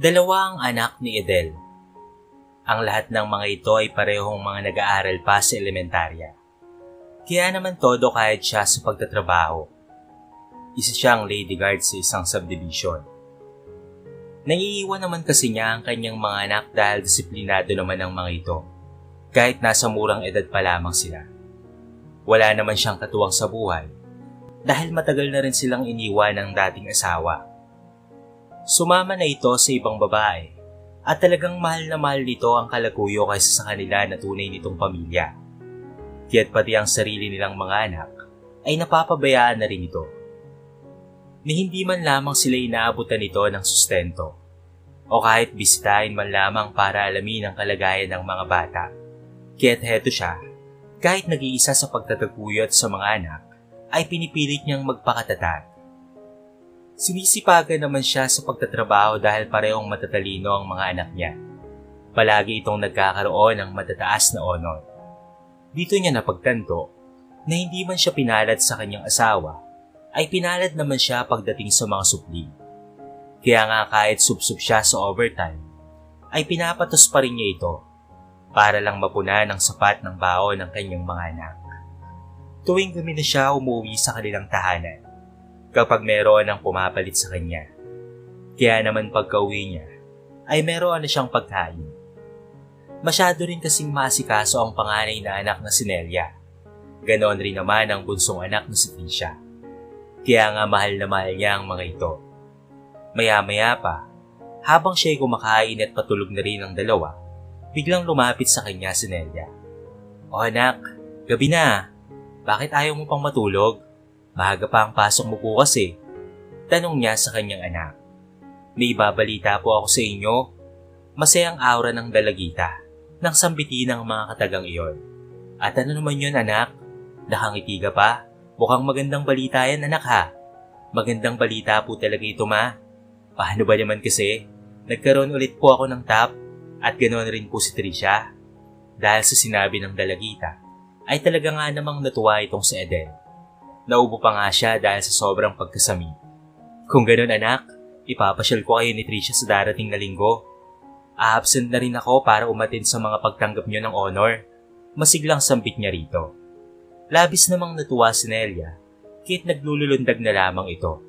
Dalawa ang anak ni Edel. Ang lahat ng mga ito ay parehong mga nag-aaral pa sa elementarya. Kaya naman todo kahit siya sa pagtatrabaho. Isa siyang lady guard sa isang subdivision. Naiiwan naman kasi niya ang kanyang mga anak dahil disiplinado naman ang mga ito, kahit nasa murang edad pa lamang sila. Wala naman siyang katuwang sa buhay dahil matagal na rin silang iniwan ng dating asawa. Sumama na ito sa ibang babae at talagang mahal na mahal nito ang kalaguyo kaysa sa kanila na tunay nitong pamilya. Kaya't pati ang sarili nilang mga anak ay napapabayaan na rin ito. Ni hindi man lamang sila inaabutan nito ng sustento o kahit bisitahin man lamang para alamin ang kalagayan ng mga bata. Kaya't heto siya, kahit nag-iisa sa pagtataguyod sa mga anak, ay pinipilit niyang magpakatatag. Sinisipagan naman siya sa pagtatrabaho dahil parehong matatalino ang mga anak niya. Palagi itong nagkakaroon ng matataas na honor. Dito niya napagtanto na hindi man siya pinalad sa kanyang asawa, ay pinalad naman siya pagdating sa mga supli. Kaya nga kahit subsub siya sa overtime, ay pinapatos pa rin niya ito para lang mapunan ang sapat ng baon ng kanyang mga anak. Tuwing gabi na siya umuwi sa kanilang tahanan, kapag meron ang pumapalit sa kanya. Kaya naman pagka-uwi niya, ay meron na siyang pagkain. Masyado rin kasing maasikaso ang panganay na anak na si Nelia. Ganon rin naman ang bunsong anak na si Tricia. Kaya nga mahal na mahal niya ang mga ito. Maya-maya pa, habang siya'y kumakain at patulog na rin ang dalawa, biglang lumapit sa kanya si Nelia. "O anak, gabi na. Bakit ayaw mo pang matulog? Maaga pa ang pasok mo bukas eh." Tanong niya sa kanyang anak. "May ibabalita po ako sa inyo." Masayang aura ng dalagita nang sambitin ng mga katagang iyon. "At ano naman yun anak? Nakangiti ka pa? Mukhang magandang balita yan anak ha." "Magandang balita po talaga ito ma. Paano ba naman kasi? Nagkaroon ulit po ako ng top at ganoon rin po si Tricia." Dahil sa sinabi ng dalagita, ay talaga nga namang natuwa itong si Edel. Naubo pa nga siya dahil sa sobrang pagkasami. "Kung ganoon anak, ipapasyal ko kayo ni Tricia sa darating na linggo. A-absent na rin ako para umattend sa mga pagtanggap niyo ng honor." Masiglang sambit niya rito. Labis namang natuwa si Nelia, kahit naglululundag na lamang ito.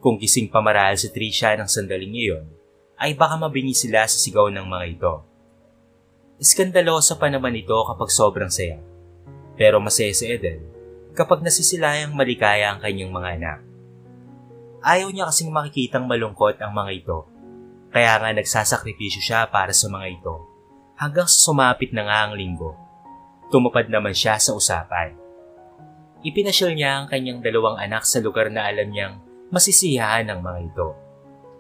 Kung gising pa marahil si Tricia ng sandaling iyon, ay baka mabingi sila sa sigaw ng mga ito. Iskandalosa pa naman ito kapag sobrang saya. Pero masaya si Edel kapag nasisilayang maligaya ang kanyang mga anak. Ayaw niya kasing makikitang malungkot ang mga ito. Kaya nga nagsasakripisyo siya para sa mga ito. Hanggang sa sumapit na nga ang linggo. Tumupad naman siya sa usapan. Ipinasyal niya ang kanyang dalawang anak sa lugar na alam niyang masisiyahan ng mga ito.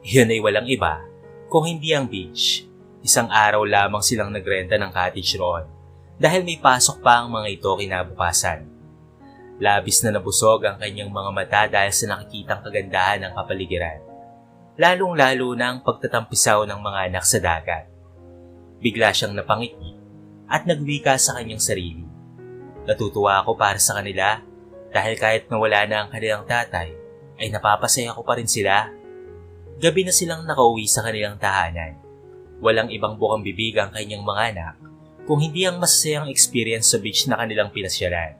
Iyon ay walang iba kung hindi ang beach. Isang araw lamang silang nagrenta ng cottage roon dahil may pasok pa ang mga ito kinabukasan. Labis na nabusog ang kanyang mga mata dahil sa nakikitang kagandahan ng kapaligiran. Lalong-lalo na ang pagtatampisaw ng mga anak sa dagat. Bigla siyang napangiti at nagwika sa kanyang sarili. "Natutuwa ako para sa kanila dahil kahit nawala na ang kanilang tatay, ay napapasaya ko pa rin sila." Gabi na silang nakauwi sa kanilang tahanan. Walang ibang bukang bibig ang kanyang mga anak kung hindi ang masasayang experience sa beach na kanilang pinasyalan.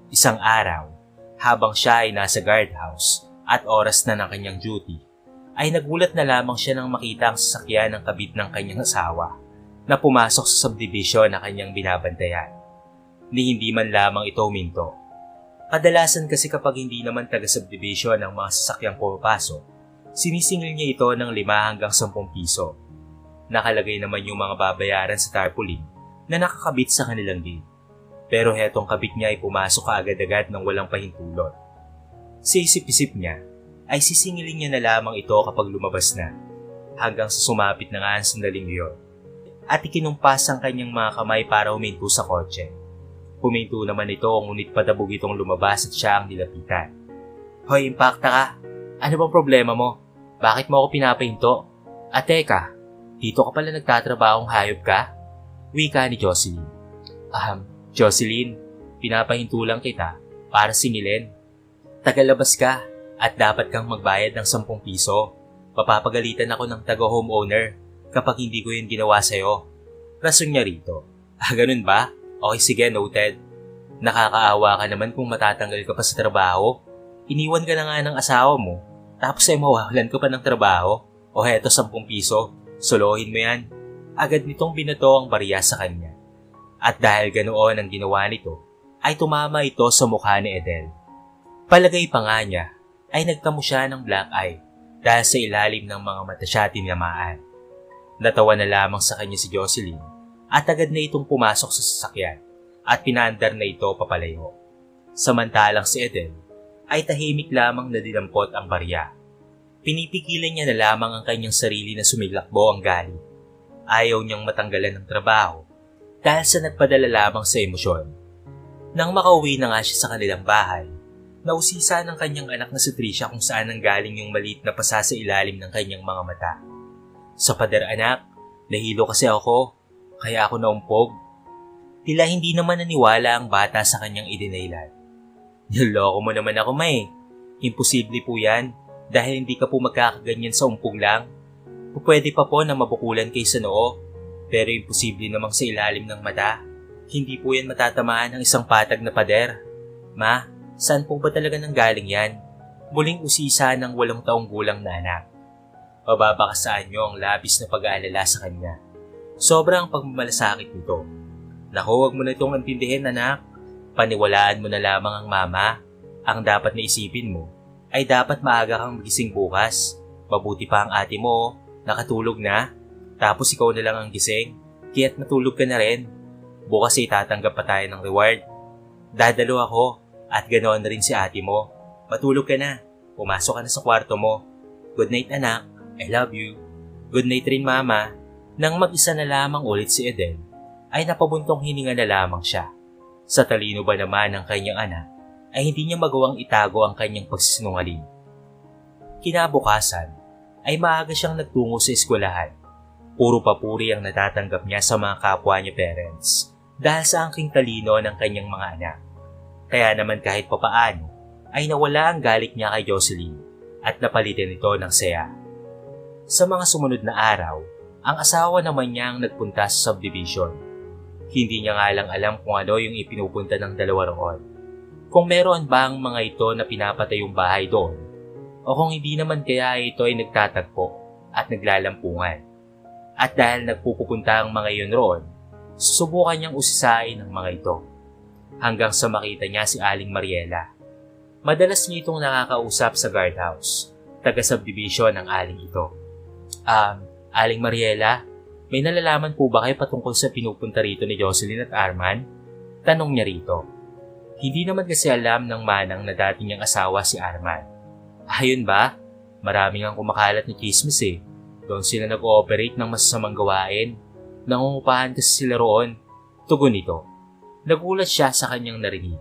Isang araw, habang siya ay nasa guardhouse at oras na ng kanyang duty, ay nagulat na lamang siya nang makita ang sasakyan ng kabit ng kanyang asawa na pumasok sa subdivision na kanyang binabantayan. Ni hindi man lamang ito huminto. Kadalasan kasi kapag hindi naman taga-subdivision ang mga sasakyang pumapasok, sinisingil niya ito ng 5 hanggang 10 piso. Nakalagay naman yung mga babayaran sa tarpaulin na nakakabit sa kanilang gate. Pero hetong kabit niya ay pumasok kaagad-agad nang walang pahintulot. Sa isip-isip niya, ay sisingilin niya na lamang ito kapag lumabas na, hanggang sa sumapit na nga ang sandaling iyon. At ikinumpas ang kanyang mga kamay para huminto sa kotse. Huminto naman ito ngunit patabog itong lumabas at siya ang nilapitan. "Hoy, impakta ka! Ano bang problema mo? Bakit mo ako pinapahinto? At teka, dito ka pala nagtatrabahong hayop ka?" Wika ni Jocelyn. Jocelyn, pinapahinto lang kita para singilin. Tagalabas ka at dapat kang magbayad ng 10 piso. Mapapagalitan ako ng taga-homeowner kapag hindi ko yun ginawa sa'yo. Rason niya rito. Ganun ba? Okay, sige, noted. Nakakaawa ka naman kung matatanggal ka pa sa trabaho. Iniwan ka na nga ng asawa mo, tapos ay mawawalan ka pa ng trabaho. O heto, 10 piso. Solohin mo yan. Agad nitong binato ang barya sa kanya. At dahil ganoon ang ginawa nito, ay tumama ito sa mukha ni Edel. Palagay pa nga niya, ay nagtamo siya ng black eye dahil sa ilalim ng mga mata siya tinamaan. Natawa na lamang sa kanya si Jocelyn at agad na itong pumasok sa sasakyan at pinaandar na ito papalayo. Samantalang si Edel ay tahimik lamang na dinampot ang barya. Pinipigilan niya na lamang ang kanyang sarili na sumilakbo ang galit. Ayaw niyang matanggalan ng trabaho dahil sa nagpadala lamang sa emosyon. Nang makauwi na nga siya sa kanilang bahay, nausisa ng kanyang anak na si Tricia kung saan nanggaling yung maliit na pasa sa ilalim ng kanyang mga mata. Sa pader, anak, nahilo kasi ako, kaya ako naumpog. Tila hindi naman naniwala ang bata sa kanyang idinaylan. Niloko mo naman ako, May. Imposible po yan dahil hindi ka po magkakaganyan sa umpog lang. Pwede pa po na mabukulan kay sa noo, pero imposible namang sa ilalim ng mata. Hindi po yan matatamaan ng isang patag na pader. Ma, saan po ba talaga nanggaling yan? Muling usisa ng 8 taong gulang na anak. Mababakasaan niyo ang labis na pag-aalala sa kanya. Sobrang pagmamalasakit nito. Naku, huwag mo na itong intindihin, anak. Paniwalaan mo na lamang ang mama. Ang dapat na isipin mo ay dapat maaga kang magising bukas. Mabuti pa ang ate mo, nakatulog na. Tapos ikaw na lang ang gising, kaya't matulog ka na rin. Bukas ay tatanggap pa tayo ng reward. Dadalo ako at ganoon na rin si ate mo. Matulog ka na, pumasok ka na sa kwarto mo. Good night, anak, I love you. Good night rin, mama. Nang mag-isa na lamang ulit si Edel, ay napabuntong hininga na lamang siya. Sa talino ba naman ng kanyang anak, ay hindi niya magawang itago ang kanyang pagsisinungaling. Kinabukasan, ay maaga siyang nagtungo sa eskwelahan. Puro papuri ang natatanggap niya sa mga kapwa niya parents dahil sa angking talino ng kanyang mga anak. Kaya naman kahit papaano ay nawala ang galit niya kay Jocelyn at napalitan ito ng saya. Sa mga sumunod na araw, ang asawa naman niya ang nagpunta sa subdivision. Hindi niya nga lang alam kung ano yung ipinupunta ng dalawa roon. Kung meron ba ang mga ito na pinapatay yung bahay doon, o kung hindi naman kaya ito ay nagtatagpo at naglalampungan. At dahil nagpupunta ang mga iyon roon, susubukan niyang usisain ang mga ito. Hanggang sa makita niya si Aling Mariela. Madalas niya itong nakakausap sa guardhouse, taga-subdivision ng Aling ito. Aling Mariela, may nalalaman po ba kayo patungkol sa pinupunta rito ni Jocelyn at Arman? Tanong niya rito. Hindi naman kasi alam ng manang na dati niyang asawa si Arman. Ayun ba? Maraming ang kumakalat ni chismis eh. Doon sila nag-ooperate ng masasamang gawain. Nangungupahan kasi sila roon. Tugon nito. Nagulat siya sa kanyang narinig.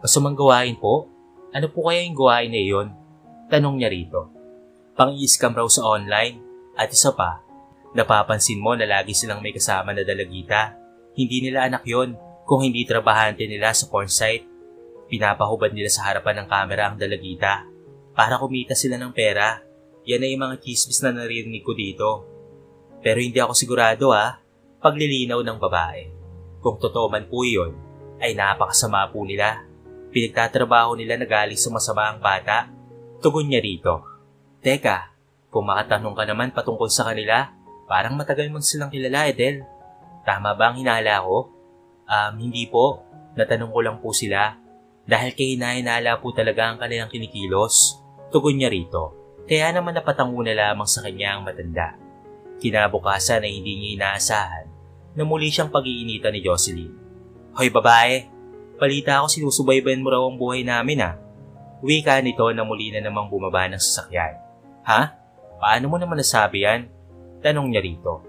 Masamang gawain po? Ano po kaya yung gawain na iyon? Tanong niya rito. Pang-i-scam raw sa online. At isa pa, napapansin mo na lagi silang may kasama na dalagita. Hindi nila anak yon kung hindi trabahante nila sa porn site. Pinapahubad nila sa harapan ng kamera ang dalagita para kumita sila ng pera. Yan ay mga chismis na naririnig ko dito. Pero hindi ako sigurado paglilinaw ng babae. Kung totoo man po yun, ay napakasama po nila. Pinagtatrabaho nila na galing sa masama ang bata. Tugon niya rito. Teka, kung makatanong ka naman patungkol sa kanila, parang matagal mo silang kilala, Edel. Tama ba ang hinala ko? Hindi po. Natanong ko lang po sila. Dahil kahinahinala po talaga ang kanilang kinikilos. Tugon niya rito. Kaya naman napatango na lamang sa kanya ang matanda. Kinabukasan ay hindi niya inaasahan na muli siyang pag-iinitan ni Jocelyn. Hoy babae, balita ako sinusubaybayan mo raw ang buhay namin Wika nito na muli na namang bumaba ng sasakyan. Ha? Paano mo naman nasabi yan? Tanong niya rito.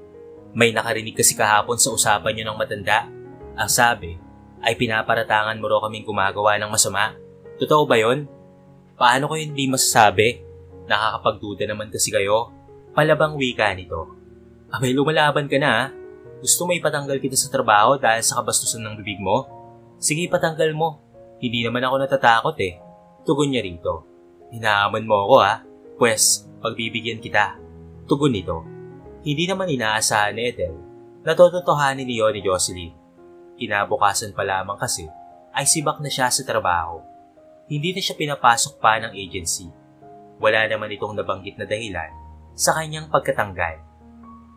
May nakarinig kasi kahapon sa usapan niyo ng matanda. Ang sabi ay pinaparatangan mo raw kaming gumagawa ng masama. Totoo ba yon? Paano ko hindi masasabi? Nakakapagduda naman kasi kayo. Palabang wika nito. Abay, lumalaban ka na Gusto mo ipatanggal kita sa trabaho dahil sa kabastusan ng bibig mo? Sige, patanggal mo. Hindi naman ako natatakot Tugon niya rito. Hinaaman mo ako Pwes, pagbibigyan kita. Tugon nito. Hindi naman inaasahan ni Ethel na tototohanin niyon ni Jocelyn. Kinabukasan pa lamang kasi ay sibak na siya sa trabaho. Hindi na siya pinapasok pa ng agency. Wala naman itong nabanggit na dahilan sa kanyang pagkatanggal.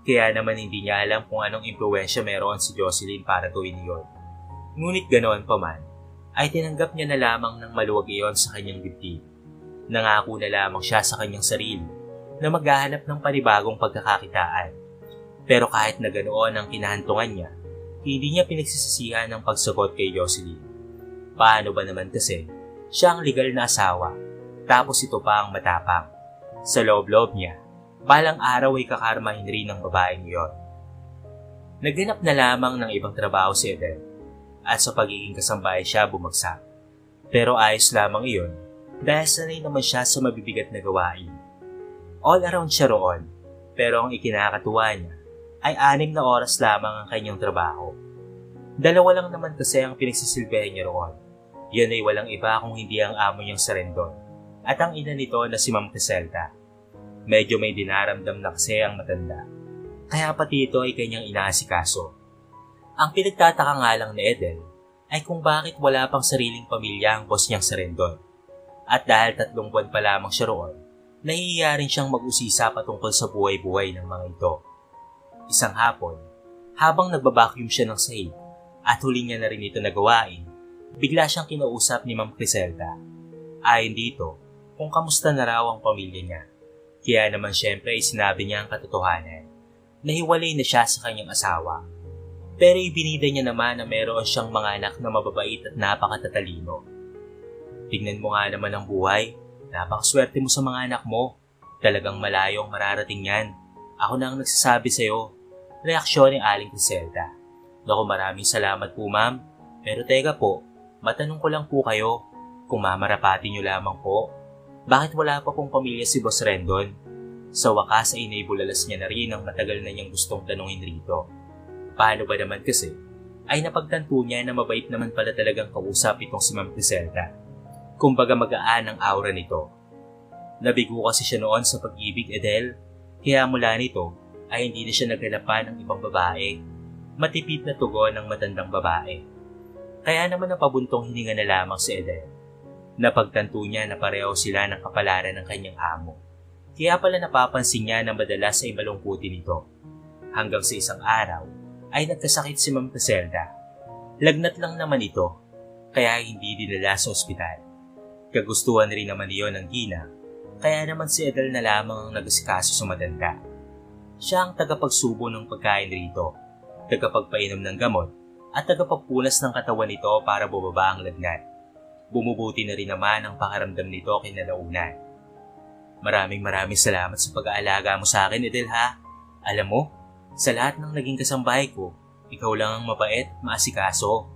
Kaya naman hindi niya alam kung anong impluwensya meron si Jocelyn para gawin iyon. Ngunit ganoon pa man, ay tinanggap niya na lamang ng maluwag iyon sa kanyang dibdib. Nangako na lamang siya sa kanyang sarili na maghahanap ng panibagong pagkakakitaan. Pero kahit na ganoon ang kinahantungan niya, hindi niya pinagsisisihan ang pagsagot kay Jocelyn. Paano ba naman kasi, siya ang legal na asawa, tapos ito pa ang matapang. Sa loob-loob niya, balang araw ay kakarmahin rin ng babaeng iyon. Naghanap na lamang ng ibang trabaho si Ethel, at sa pagiging kasambahay siya bumagsak. Pero ayos lamang iyon dahil sanay naman siya sa mabibigat na gawain. All around siya roon, pero ang ikinakatuwa niya ay 6 na oras lamang ang kanyang trabaho. 2 lang naman kasi ang pinagsisilbihan niya roon. Yan ay walang iba kung hindi ang amo niyang si Rendon at ang ina nito na si Ma'am Criselda. Medyo may dinaramdam na kasi ang matanda, kaya pati ito ay kanyang inaasikaso. Ang pinagtataka nga lang ni Ethel ay kung bakit wala pang sariling pamilya ang boss niyang si Rendon. At dahil 3 buwan pa lamang siya roon, nahihiya rin siyang mag-usisa patungkol sa buhay-buhay ng mga ito. Isang hapon, habang nagbabacuum siya ng sahig at huli niya na rin ito nagawain, bigla siyang kinausap ni Ma'am Criselda. Ayon dito, kung kamusta na raw ang pamilya niya. Kaya naman syempre ay sinabi niya ang katotohanan. Nahiwalay na siya sa kanyang asawa. Pero ibinida niya naman na meron siyang mga anak na mababait at napakatatalino. Tignan mo nga naman ang buhay. Napakaswerte mo sa mga anak mo. Talagang malayo ang mararating yan. Ako na ang nagsasabi sa'yo. Reaksyon ni Aling Criselda. Naku, maraming salamat po ma'am. Pero teka po, matanong ko lang po kayo. Kung mamarapati niyo lamang po, bakit wala pa pong pamilya si Boss Rendon? Sa wakas ay naibulalas niya na rin ang matagal na niyang gustong tanungin rito. Paano ba naman kasi, ay napagtanto niya na mabait naman pala talagang kausap itong si Ma'am Criselda. Kumbaga magaan ang aura nito. Nabigo kasi siya noon sa pag-ibig, Ethel, kaya mula nito ay hindi na siya naghanapan ng ibang babae. Matipid na tugon ng matandang babae. Kaya naman napabuntong hininga na lamang si Ethel. Napagtanto niya na pareho sila ng kapalaran ng kanyang amo. Kaya pala napapansin niya na madalas ay malungkutin ito. Hanggang sa isang araw ay nagkasakit si Ma'am Criselda. Lagnat lang naman ito, kaya hindi dinala sa ospital. Kagustuhan rin naman iyon ng Gina, kaya naman si Ethel na lamang ang nag-asikaso sa matanda. Siya ang tagapagsubo ng pagkain rito, tagapagpainom ng gamot, at tagapagpunas ng katawan nito para bumaba ang lagnat. Bumubuti na rin naman ang pakaramdam nito kinalaunan. Maraming salamat sa pag-aalaga mo sa akin, Ethel ha. Alam mo, sa lahat ng naging kasambahay ko, ikaw lang ang mabait, maasikaso.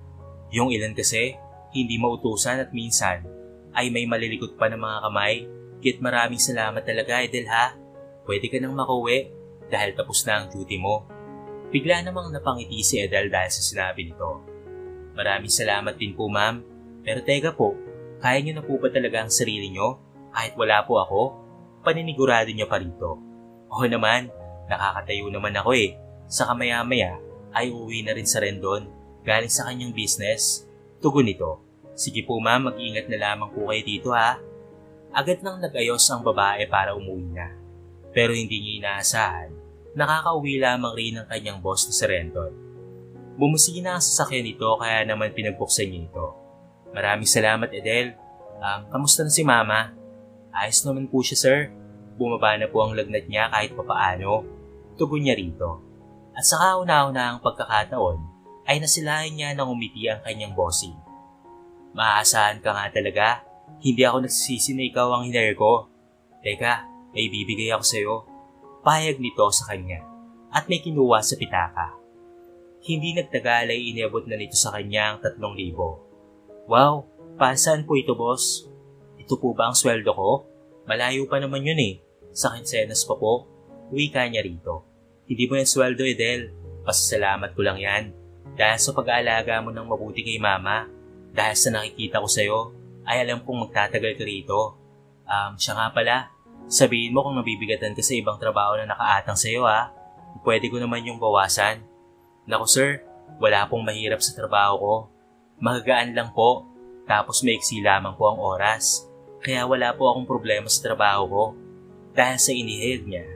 Yung ilan kasi, hindi mautusan at minsan, ay may malilikot pa ng mga kamay. Kaya't maraming salamat talaga, Ethel ha. Pwede ka nang makauwi dahil tapos na ang duty mo. Bigla namang napangiti si Ethel dahil sa sinabi nito. Maraming salamat din po ma'am. Pero teka po, kaya niyo na po ba talaga ang sarili niyo? Kahit wala po ako, paninigurado niyo pa rito. Oo naman, nakakatayo naman ako eh. Saka maya-maya ay uuwi na rin sa Rendon galing sa kanyang business. Tugon nito. Sige po ma'am, mag-iingat na lamang po kayo dito ha. Agad nang nag-ayos ang babae para umuwi na. Pero hindi niya inaasahan, nakakauwi lamang rin ang kanyang boss na si Rendon. Bumusina ang sasakyan nito kaya naman pinagbuksan niya ito. Maraming salamat Ethel. Kamusta na si mama? Ayos naman po siya sir. Bumaba na po ang lagnat niya kahit papaano. Tugon niya rito. At sa kauna-una ang pagkakataon ay nasilayan niya nang umiti ang kanyang bossing. Maaasahan ka nga talaga. Hindi ako nagsisisi na ikaw ang hinire ko. Teka, may bibigay ako sa'yo. Pahayag nito sa kanya at may kinuha sa pitaka. Hindi nagtagal ay inabot na nito sa kanya ang 3,000. Wow, saan po ito boss? Ito po ba ang sweldo ko? Malayo pa naman yun eh. Sa kinsenas pa po. Wika niya rito. Hindi mo yan sweldo Ethel. Pasasalamat ko lang yan. Dahil sa pag-aalaga mo ng mabuti kay mama. Dahil sa nakikita ko sa'yo, ay alam kong magtatagal ka rito. Siya nga pala, Sabihin mo kung nabibigatan ka sa ibang trabaho na nakaatang sa'yo ha. Pwede ko naman yung bawasan. Naku sir, wala pong mahirap sa trabaho ko. Magagaan lang po, tapos maiksi lamang po ang oras. Kaya wala po akong problema sa trabaho ko. Dahil sa inihid niya,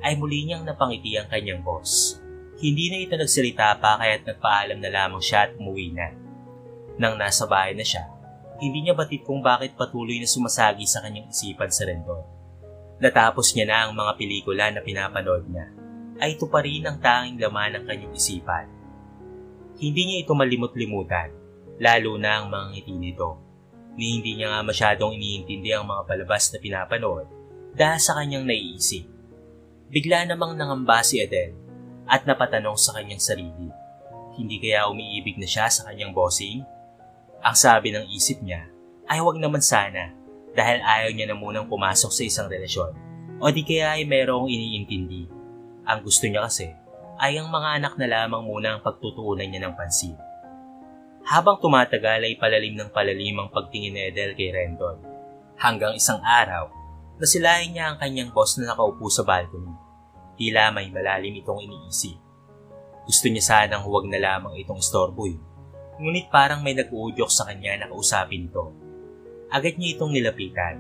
ay muli niyang napangiti ang kanyang boss. Hindi na ito nagsalita pa kaya't nagpaalam na lamang siya at umuwi na. Nang nasa bahay na siya, hindi niya batid kung bakit patuloy na sumasagi sa kanyang isipan sa Rendon. Natapos niya na ang mga pelikula na pinapanood niya, ay ito pa rin ang tanging laman ng kanyang isipan. Hindi niya ito malimot-limutan, lalo na ang mga ngiti nito, ni hindi niya nga masyadong iniintindi ang mga palabas na pinapanood dahil sa kanyang naiisip. Bigla namang nangamba si Adele at napatanong sa kanyang sarili, hindi kaya umiibig na siya sa kanyang bossing? Ang sabi ng isip niya ay huwag naman sana dahil ayaw niya na munang pumasok sa isang relasyon o di kaya ay mayroong iniintindi. Ang gusto niya kasi ay ang mga anak na lamang muna ang pagtutuunan niya ng pansin. Habang tumatagal ay palalim ng palalim ang pagtingin ni Adele kay Rendon. Hanggang isang araw, nasilayan niya ang kanyang boss na nakaupo sa balcony. Tila may malalim itong iniisip. Gusto niya sanang huwag na lamang itong istorboy. Ngunit parang may nag-uudyok sa kanya na kausapin ito. Agad niya itong nilapitan.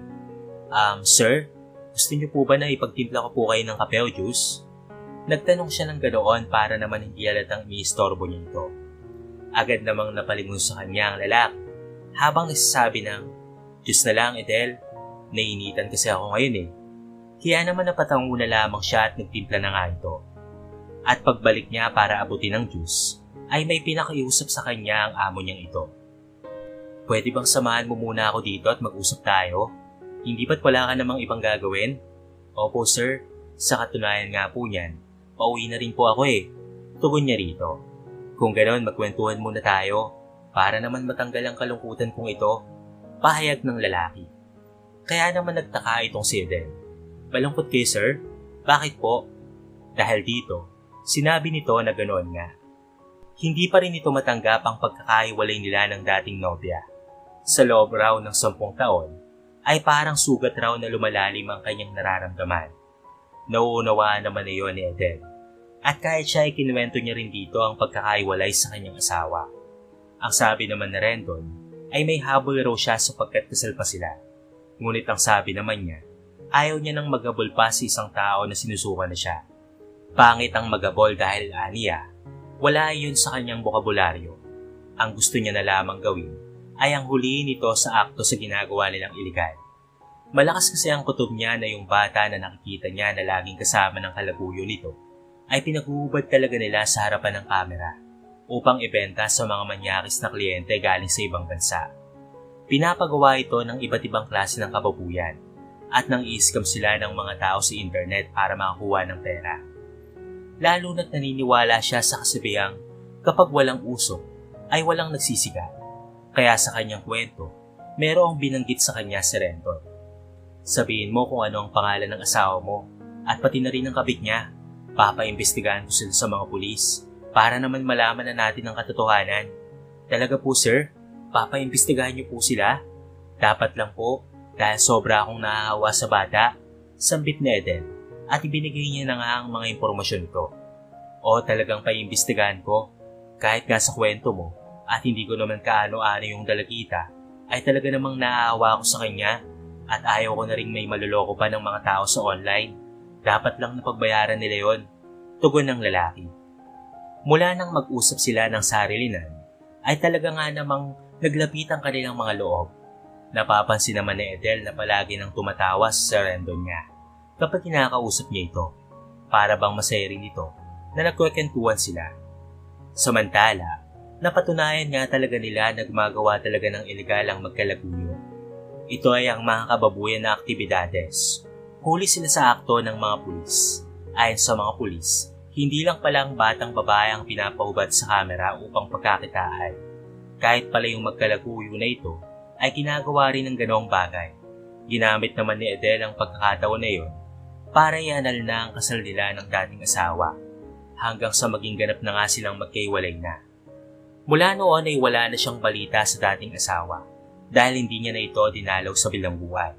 Sir, gusto niyo po ba na ipagtimpla ko po kayo ng kape o juice? Nagtanong siya ng ganoon para naman hindi halatang iniistorbo niya ito. Agad namang napalingon sa kanya ang lalaki habang nagsasabi ng, Diyos na lang Adele, nainitan kasi ako ngayon eh. Kaya naman napatango na lamang siya at nagtimpla na nga ito. At pagbalik niya para abutin ang juice, ay may pinakiusap sa kanya ang amo niyang ito. Pwede bang samahan mo muna ako dito at mag-usap tayo? Hindi ba't wala ka namang ibang gagawin? Opo sir, sa katunayan nga po niyan, pauwi na rin po ako eh. Tugon niya rito. Kung ganoon magkwentuhan muna tayo, para naman matanggal ang kalungkutan kong ito, pahayag ng lalaki. Kaya naman nagtaka itong si Adele. Malungkot kayo sir? Bakit po? Dahil dito, sinabi nito na ganoon nga. Hindi pa rin ito matanggap ang pagkakahiwalay nila ng dating nobya. Sa loob raw ng 10 taon, ay parang sugat raw na lumalalim ang kanyang nararamdaman. Nauunawaan naman na iyon ni Adele. At kahit siya ay kinuwento niya rin dito ang pagkakahiwalay sa kanyang asawa. Ang sabi naman na Rendon ay may habol raw siya sapagkat kasal pa sila. Ngunit ang sabi naman niya, ayaw niya nang magabol pa sa isang tao na sinusukan na siya. Pangit ang magabol dahil aniya, wala iyon sa kanyang bokabularyo. Ang gusto niya na lamang gawin ay ang huliin ito sa akto sa ginagawa nilang iligal. Malakas kasi ang kutob niya na yung bata na nakikita niya na laging kasama ng kalaguyo nito ay pinaghuhubad talaga nila sa harapan ng kamera upang ibenta sa mga manyakis na kliyente galing sa ibang bansa. Pinapagawa ito ng iba't ibang klase ng kababuyan at nang i-scam sila ng mga tao sa internet para makakuha ng pera. Lalo na't naniniwala siya sa kasabihang kapag walang usok ay walang nagsisigat. Kaya sa kanyang kwento, merong binanggit sa kanya si Rendon. Sabihin mo kung ano ang pangalan ng asawa mo at pati na rin ang kabit niya. Papaimbestigahan ko sila sa mga pulis para naman malaman na natin ang katotohanan. Talaga po sir, papaimbestigahan niyo po sila? Dapat lang po dahil sobra akong naahawa sa bata, sambit ni Adele. At ibinigay niya na nga ang mga impormasyon ito. O talagang paimbestigahan ko, kahit nga sa kwento mo at hindi ko naman kaano-ano yung dalagita, ay talaga namang naaawa ko sa kanya at ayaw ko na rin may maluloko pa ng mga tao sa online. Dapat lang napagbayaran nila yon, tugon ng lalaki. Mula nang mag-usap sila ng sarilinan, ay talaga nga namang naglapit ang kanilang mga loob. Napapansin naman ni Adele na palagi nang tumatawa sa Rendon niya kapag kinakausap niya ito, para bang masaya rin ito na nagkwekentuhan sila. Samantala, napatunayan nga talaga nila na gumagawa talaga ng iligal ang magkalaguyo. Ito ay ang mga kababuyan na aktibidades. Huli sila sa akto ng mga pulis. Ayon sa mga pulis, hindi lang pala ang batang babae ang pinapahubad sa kamera upang pagkakitaan. Kahit pala yung magkalaguyo na ito ay ginagawa rin ng ganoong bagay. Ginamit naman ni Adele ang pagkakataon na iyon para ianal na ang kasal nila ng dating asawa hanggang sa maging ganap na nga silang magkaiwalay na. Mula noon ay wala na siyang balita sa dating asawa dahil hindi niya na ito dinalaw sa bilangguan.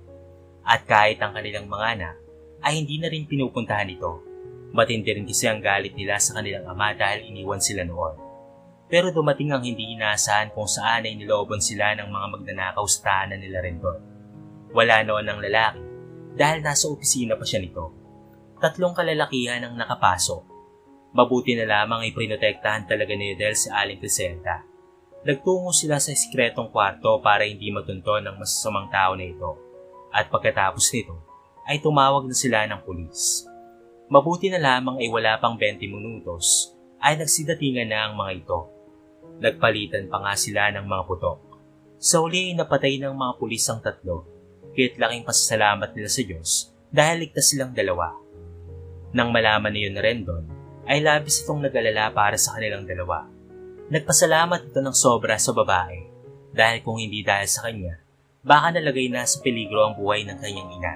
At kahit ang kanilang mga anak ay hindi na rin pinupuntahan ito. Matindi rin kasi ang galit nila sa kanilang ama dahil iniwan sila noon. Pero dumating ang hindi inaasahan kung saan ay nilooban sila ng mga magnanakaw sa tahanan nila Rendon. Wala noon ang lalaki dahil nasa opisina pa siya nito. 3 kalalakihan ang nakapasok. Mabuti na lamang ay prinotektahan talaga ni Edel si Aling Criselda. Nagtungo sila sa sikretong kwarto para hindi matunton ng masasamang tao na ito. At pagkatapos nito ay tumawag na sila ng pulis. Mabuti na lamang ay wala pang 20 minutos ay nagsidatingan na ang mga ito. Nagpalitan pa nga sila ng mga putok. Sa huli ay napatay ng mga pulis ang 3, kaya't laking pasasalamat nila sa Diyos dahil ligtas silang 2. Nang malaman niyo na Rendon, ay labis itong nag-alala para sa kanilang 2. Nagpasalamat ito ng sobra sa babae dahil kung hindi dahil sa kanya, baka nalagay na sa peligro ang buhay ng kanyang ina.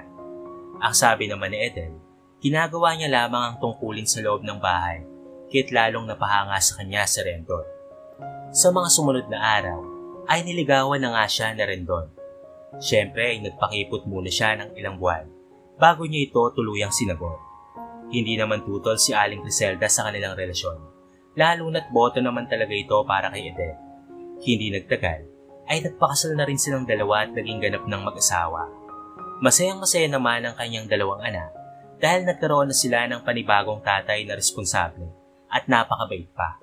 Ang sabi naman ni Edel, ginagawa niya lamang ang tungkulin sa loob ng bahay, kaya't lalong napahanga sa kanya si Rendon. Sa mga sumunod na araw, ay niligawan na nga siya ni Rendon. Siyempre ay nagpakipot muna siya ng ilang buwan, bago niya ito tuluyang sinagot. Hindi naman tutol si Aling Criselda sa kanilang relasyon, lalo na't boto naman talaga ito para kay Edel. Hindi nagtagal, ay nagpakasal na rin silang 2 at naging ganap ng mag-asawa. Masayang-masaya naman ang kanyang 2 anak, dahil nagkaroon na sila ng panibagong tatay na responsable at napakabait pa.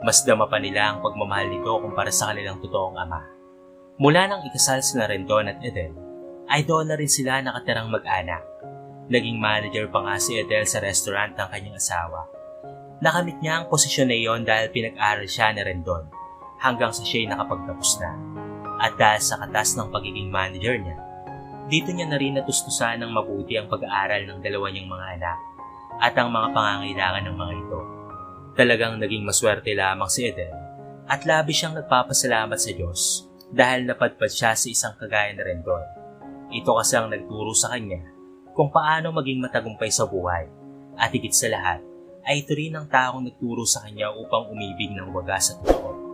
Mas dama pa nila ang pagmamahal nito kumpara sa kanilang totoong ama. Mula nang ikasal sina Rendon at Edel, ay doon na rin sila nakatirang mag-anak. Naging manager pa nga si Edel sa restaurant ng kanyang asawa. Nakamit niya ang posisyon na iyon dahil pinag-aral siya ni Rendon hanggang sa siya'y nakapagtapos na. At dahil sa katas ng pagiging manager niya, dito niya na rin natustusan ng mabuti ang pag-aaral ng 2 niyang mga anak at ang mga pangangailangan ng mga ito. Talagang naging maswerte lamang si Edel at labis siyang nagpapasalamat sa Diyos dahil napadpad siya sa isang kagaya na Rendon. Ito kasi ang nagturo sa kanya kung paano maging matagumpay sa buhay at higit sa lahat ay ito rin ang taong nagturo sa kanya upang umibig ng wagas at totoo.